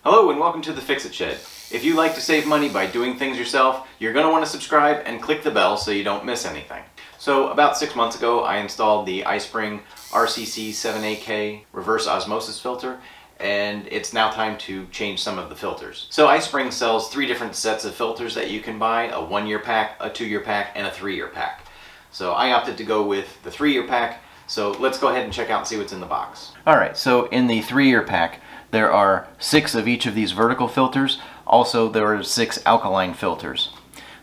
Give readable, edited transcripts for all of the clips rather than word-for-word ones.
Hello and welcome to the Fixit Shed. If you like to save money by doing things yourself, you're going to want to subscribe and click the bell so you don't miss anything. So about 6 months ago I installed the iSpring RCC7AK reverse osmosis filter, and it's now time to change some of the filters. So iSpring sells 3 different sets of filters that you can buy: a 1-year pack, a 2-year pack, and a 3-year pack. So I opted to go with the 3-year pack, so let's go ahead and check out and see what's in the box. Alright, so in the 3-year pack there are 6 of each of these vertical filters. Also there are 6 alkaline filters.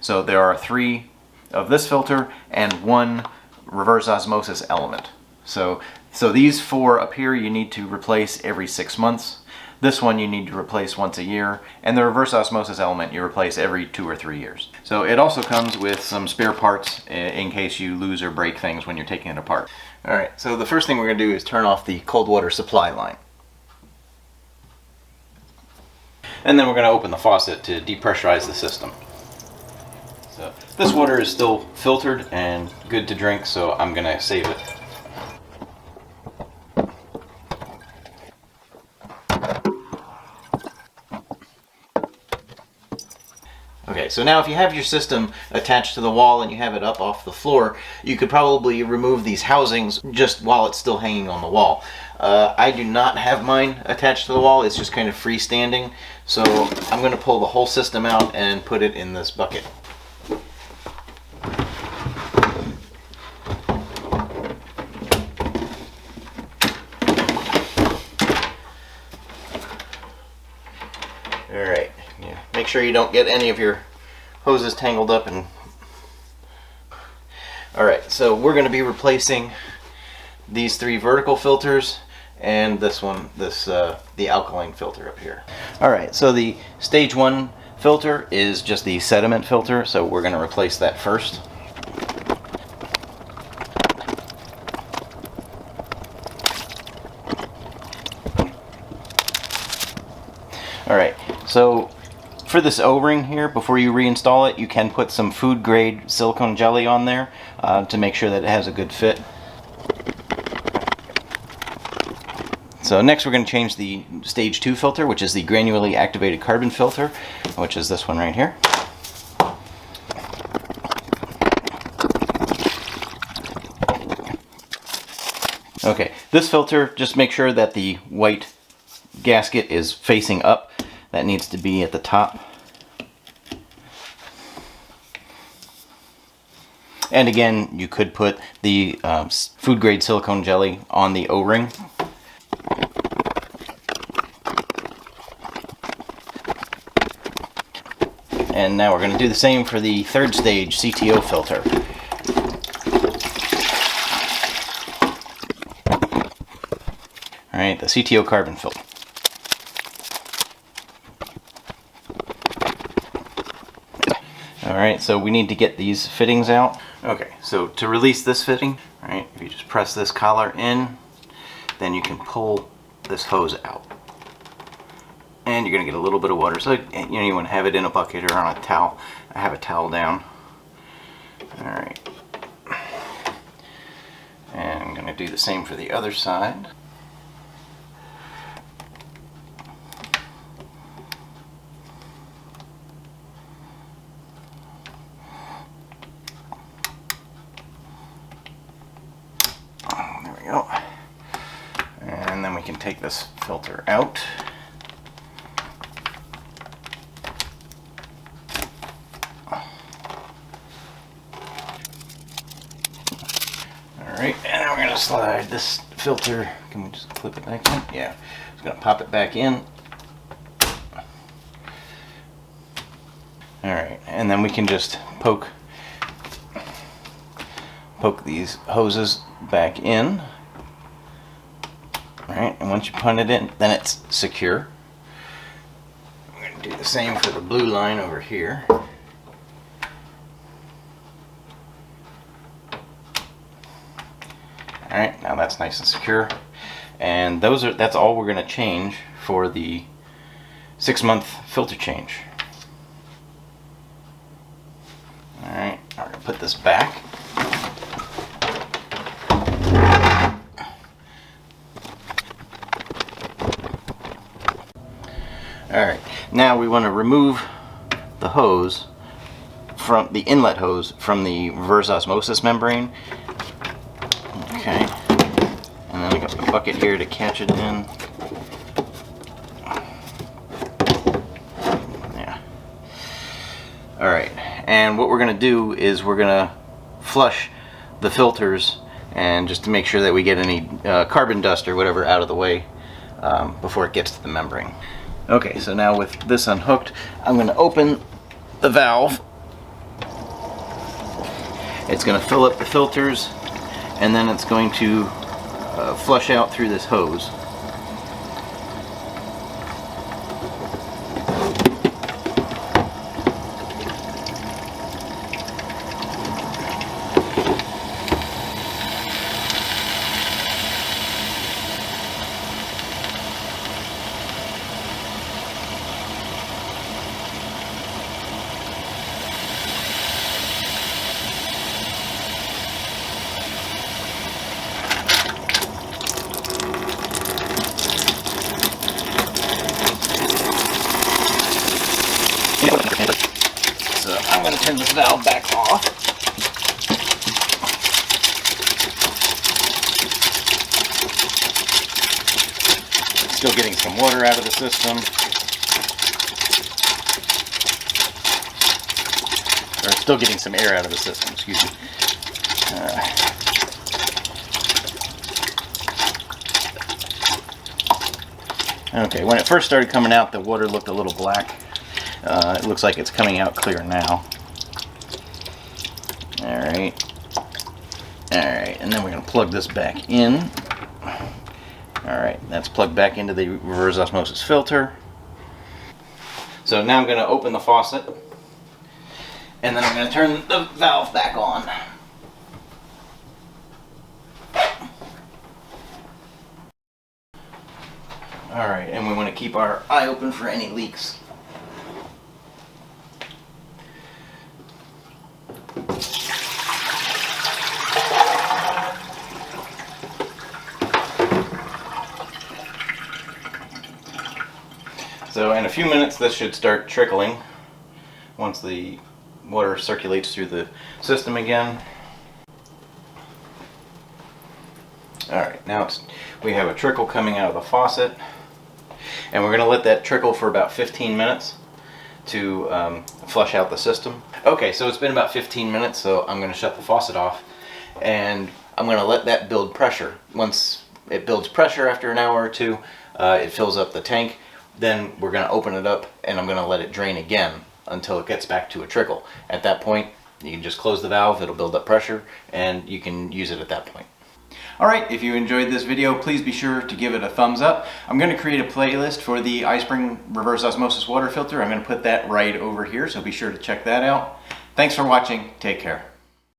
So there are 3 of this filter and 1 reverse osmosis element. So these 4 up here you need to replace every 6 months. This one you need to replace once a year, and the reverse osmosis element you replace every 2 or 3 years. So it also comes with some spare parts in case you lose or break things when you're taking it apart. Alright, so the first thing we're going to do is turn off the cold water supply line. And then we're going to open the faucet to depressurize the system. So this water is still filtered and good to drink, so I'm going to save it. Okay, so now if you have your system attached to the wall and you have it up off the floor, you could probably remove these housings just while it's still hanging on the wall. I do not have mine attached to the wall, it's just kind of freestanding, so I'm going to pull the whole system out and put it in this bucket. Alright, yeah. Make sure you don't get any of your hoses tangled up. Alright, so we're going to be replacing these 3 vertical filters and this one, the alkaline filter up here. Alright, so the stage 1 filter is just the sediment filter, so we're going to replace that first. Alright, so for this O-ring here, before you reinstall it, you can put some food grade silicone jelly on there to make sure that it has a good fit. So next we're going to change the stage 2 filter, which is the granularly activated carbon filter, which is this one right here. Okay, this filter, just make sure that the white gasket is facing up. That needs to be at the top. And again, you could put the food grade silicone jelly on the O-ring. And now we're going to do the same for the 3rd stage CTO filter. Alright, the CTO carbon filter. Alright, so we need to get these fittings out. Okay, so to release this fitting, right, if you just press this collar in, then you can pull this hose out. And you're going to get a little bit of water, so you want to have it in a bucket or on a towel. I have a towel down. Alright. And I'm going to do the same for the other side. There we go. And then we can take this filter out. Alright, and now we're going to slide this filter. Can we just clip it back in? Yeah. Just going to pop it back in. Alright, and then we can just poke these hoses back in. Alright, and once you put it in, then it's secure. I'm going to do the same for the blue line over here. Alright, now that's nice and secure. And that's all we're going to change for the 6-month filter change. Alright, I'm going to put this back. Alright, now we want to remove the hose from the inlet hose from the reverse osmosis membrane. Okay, and then I got the bucket here to catch it in. Yeah. Alright, and what we're going to do is we're going to flush the filters, and just to make sure that we get any carbon dust or whatever out of the way before it gets to the membrane. Okay, so now with this unhooked, I'm going to open the valve. It's going to fill up the filters, and then it's going to flush out through this hose. So I'm going to turn this valve back off. Still getting some water out of the system. Or still getting some air out of the system, excuse me. Okay, when it first started coming out, the water looked a little black. It looks like it's coming out clear now. Alright. Alright, and then we're going to plug this back in. Alright, that's plugged back into the reverse osmosis filter. So now I'm going to open the faucet, and then I'm going to turn the valve back on. Alright, and we want to keep our eye open for any leaks. So in a few minutes this should start trickling once the water circulates through the system again. Alright, now we have a trickle coming out of the faucet, and we're going to let that trickle for about 15 minutes to flush out the system. Okay, so it's been about 15 minutes, so I'm going to shut the faucet off, and I'm going to let that build pressure. Once it builds pressure after an hour or two, it fills up the tank. Then we're going to open it up, and I'm going to let it drain again until it gets back to a trickle. At that point, you can just close the valve, it'll build up pressure, and you can use it at that point. Alright, if you enjoyed this video, please be sure to give it a thumbs up. I'm going to create a playlist for the iSpring reverse osmosis water filter. I'm going to put that right over here, so be sure to check that out. Thanks for watching. Take care.